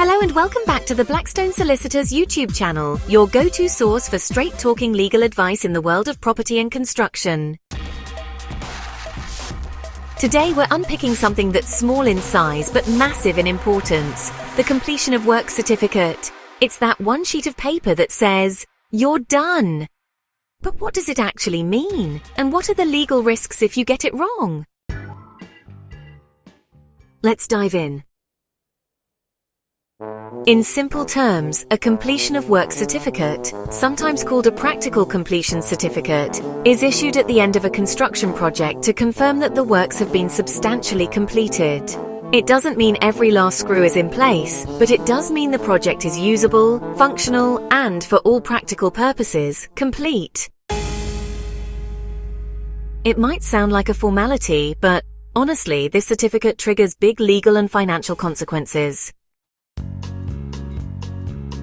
Hello and welcome back to the Blackstone Solicitors YouTube channel, your go-to source for straight-talking legal advice in the world of property and construction. Today we're unpicking something that's small in size but massive in importance, the completion of work certificate. It's that one sheet of paper that says, "You're done." But what does it actually mean? And what are the legal risks if you get it wrong? Let's dive in. In simple terms, a completion of work certificate, sometimes called a practical completion certificate, is issued at the end of a construction project to confirm that the works have been substantially completed. It doesn't mean every last screw is in place, but it does mean the project is usable, functional, and, for all practical purposes, complete. It might sound like a formality, but honestly, this certificate triggers big legal and financial consequences.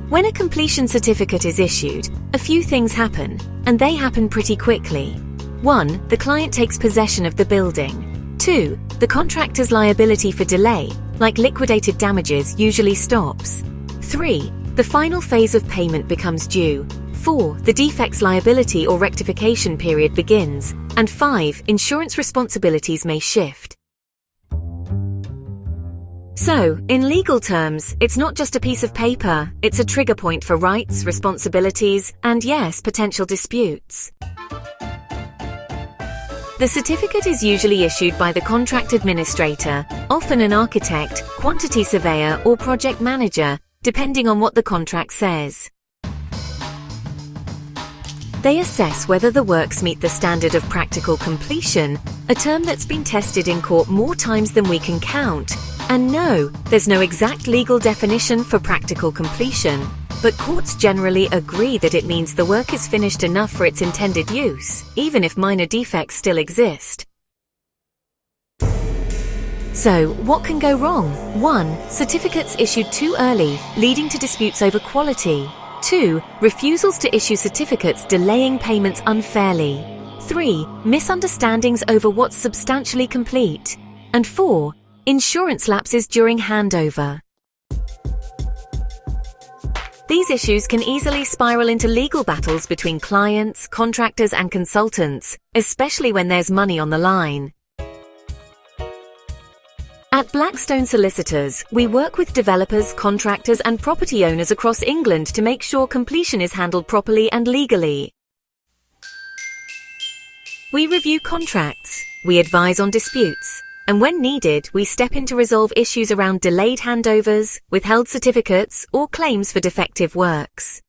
When a completion certificate is issued, a few things happen, and they happen pretty quickly. 1. The client takes possession of the building. 2. The contractor's liability for delay, like liquidated damages, usually stops. 3. The final phase of payment becomes due. 4. The defect's liability or rectification period begins. And 5. Insurance responsibilities may shift. So, in legal terms, it's not just a piece of paper, it's a trigger point for rights, responsibilities, and yes, potential disputes. The certificate is usually issued by the contract administrator, often an architect, quantity surveyor, or project manager, depending on what the contract says. They assess whether the works meet the standard of practical completion, a term that's been tested in court more times than we can count. And no, there's no exact legal definition for practical completion, but courts generally agree that it means the work is finished enough for its intended use, even if minor defects still exist. So, what can go wrong? 1. Certificates issued too early, leading to disputes over quality. 2. Refusals to issue certificates delaying payments unfairly. 3. Misunderstandings over what's substantially complete. And 4. Insurance lapses during handover. These issues can easily spiral into legal battles between clients, contractors, and consultants, especially when there's money on the line. At Blackstone Solicitors, we work with developers, contractors, and property owners across England to make sure completion is handled properly and legally. We review contracts, we advise on disputes, and when needed, we step in to resolve issues around delayed handovers, withheld certificates, or claims for defective works.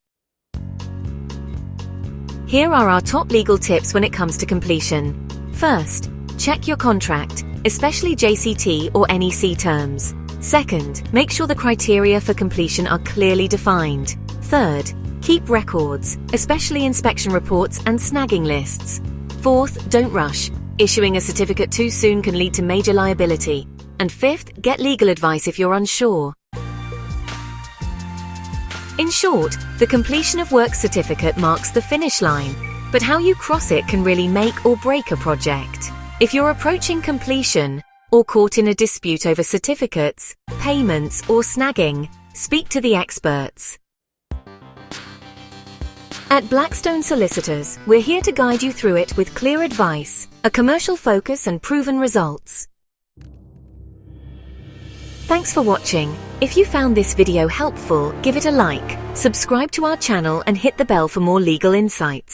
Here are our top legal tips when it comes to completion. First, check your contract, especially JCT or NEC terms. Second, make sure the criteria for completion are clearly defined. Third, keep records, especially inspection reports and snagging lists. Fourth, don't rush. Issuing a certificate too soon can lead to major liability. And fifth, get legal advice if you're unsure. In short, the completion of work certificate marks the finish line, but how you cross it can really make or break a project. If you're approaching completion, or caught in a dispute over certificates, payments, or snagging, speak to the experts. At Blackstone Solicitors, we're here to guide you through it with clear advice, a commercial focus, and proven results. Thanks for watching. If you found this video helpful, give it a like, subscribe to our channel, and hit the bell for more legal insights.